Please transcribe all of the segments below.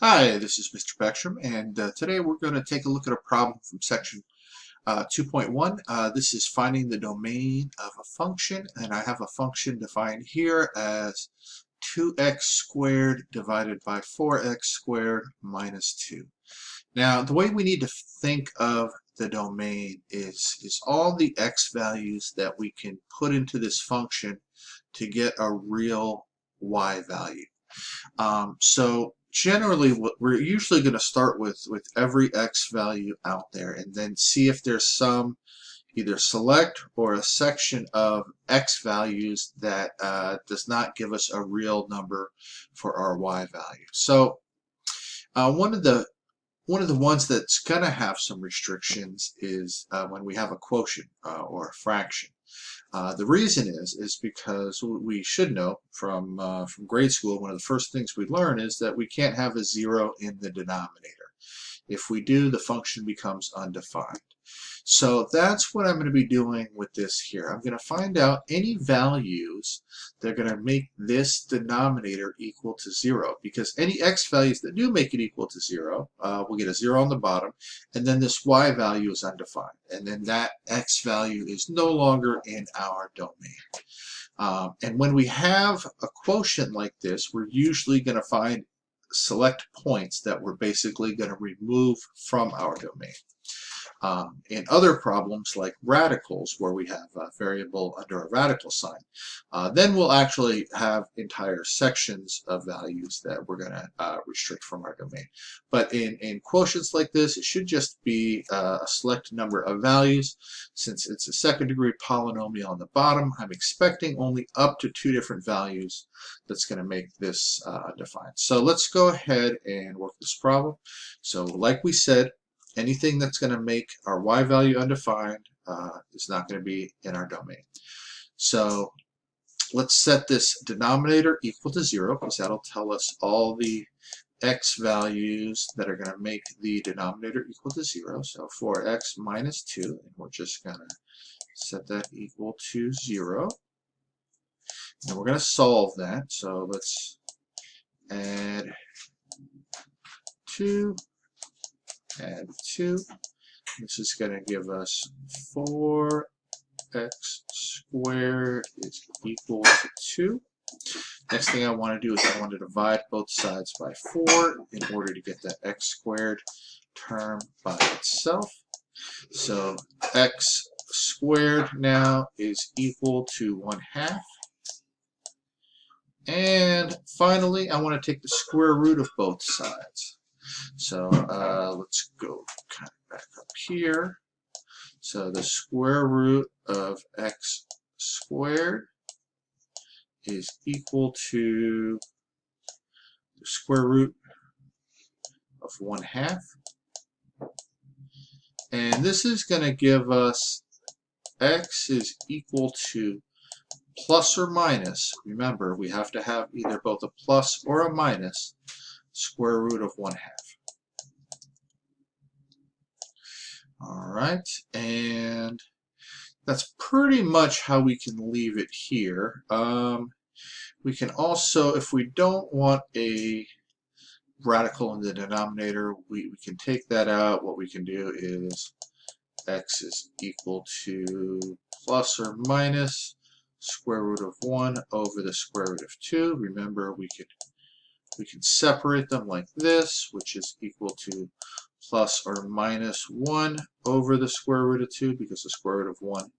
Hi, this is Mr. Beckstrom, and today we're going to take a look at a problem from section 2.1. This is finding the domain of a function, and I have a function defined here as 2x squared divided by 4x squared minus 2. Now, the way we need to think of the domain is all the x values that we can put into this function to get a real y value. So generally we're usually going to start with every x value out there and then see if there's some either select or a section of x values that does not give us a real number for our y value. So one of the ones that's going to have some restrictions is when we have a quotient or a fraction. The reason is because we should know from grade school, one of the first things we learn is that we can't have a zero in the denominator. If we do, the function becomes undefined. So that's what I'm going to be doing with this here. I'm going to find out any values that are going to make this denominator equal to 0, because any x values that do make it equal to 0, we'll get a 0 on the bottom, and then this y value is undefined, and then that x value is no longer in our domain. And when we have a quotient like this, we're usually going to find select points that we're basically going to remove from our domain. In other problems like radicals, where we have a variable under a radical sign, then we'll actually have entire sections of values that we're going to restrict from our domain. But in quotients like this, it should just be a select number of values. Since it's a second degree polynomial on the bottom, I'm expecting only up to 2 different values that's going to make this defined. So let's go ahead and work this problem. So like we said, anything that's going to make our y value undefined is not going to be in our domain. So let's set this denominator equal to 0, because that'll tell us all the x values that are going to make the denominator equal to 0. So 4x minus 2, and we're just going to set that equal to 0. And we're going to solve that. So let's add 2. Add 2. This is going to give us 4x squared is equal to 2. Next thing I want to do is I want to divide both sides by 4 in order to get that x squared term by itself. So x squared now is equal to 1/2. And finally, I want to take the square root of both sides. So let's go kind of back up here. So the square root of x squared is equal to the square root of 1/2. And this is going to give us x is equal to plus or minus. Remember, we have to have either both a plus or a minus square root of 1/2. All right, and that's pretty much how we can leave it here. We can also, if we don't want a radical in the denominator, we can take that out. What we can do is x is equal to plus or minus square root of 1 over the square root of 2. Remember, we can separate them like this, which is equal to plus or minus 1 over the square root of 2, because the square root of 1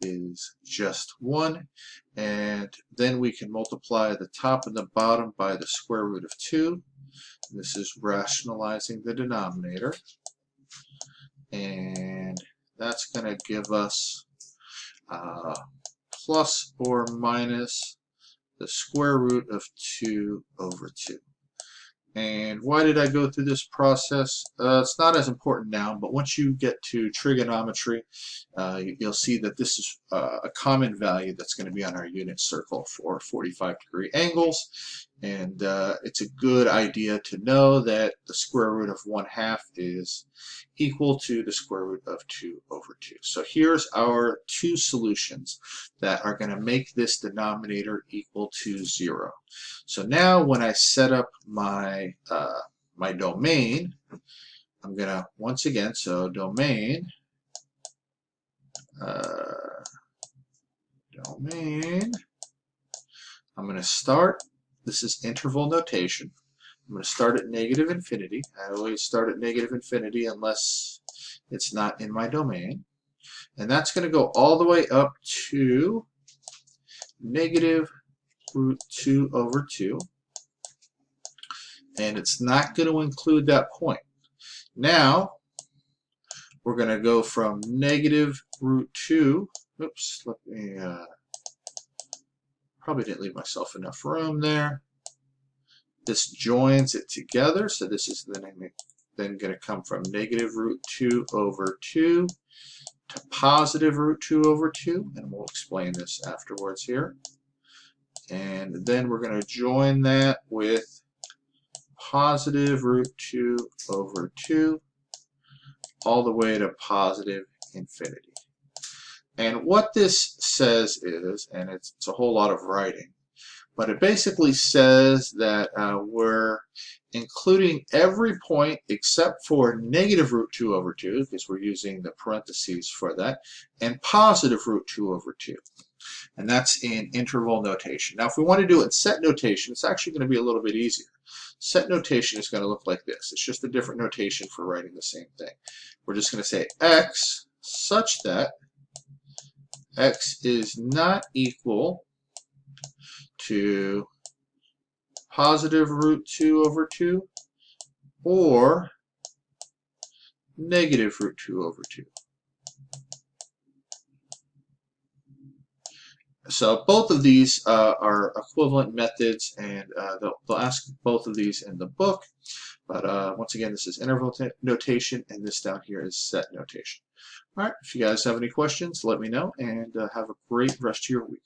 is just 1. And then we can multiply the top and the bottom by the square root of 2. This is rationalizing the denominator. And that's going to give us plus or minus the square root of 2 over 2. And why did I go through this process? It's not as important now, but once you get to trigonometry, you'll see that this is a common value that's going to be on our unit circle for 45-degree angles. And it's a good idea to know that the square root of 1/2 is equal to the square root of 2 over 2. So here's our two solutions that are going to make this denominator equal to 0. So now when I set up my my domain, I'm going to, once again, so domain, I'm going to start, this is interval notation. I'm going to start at negative infinity. I always start at negative infinity unless it's not in my domain. And that's going to go all the way up to negative root 2 over 2. And it's not going to include that point. Now, we're going to go from negative root 2. Oops, let me, probably didn't leave myself enough room there. This joins it together, so this is then going to come from negative root 2 over 2 to positive root 2 over 2, and we'll explain this afterwards here. And then we're going to join that with positive root 2 over 2 all the way to positive infinity. And what this says is, and it's a whole lot of writing, but it basically says that we're including every point except for negative root 2 over 2, because we're using the parentheses for that, and positive root 2 over 2. And that's in interval notation. Now, if we want to do it in set notation, it's actually going to be a little bit easier. Set notation is going to look like this. It's just a different notation for writing the same thing. We're just going to say x such that x is not equal to positive root 2 over 2 or negative root 2 over 2. So both of these are equivalent methods, and they'll ask both of these in the book. But once again, this is interval notation, and this down here is set notation. All right, if you guys have any questions, let me know, and have a great rest of your week.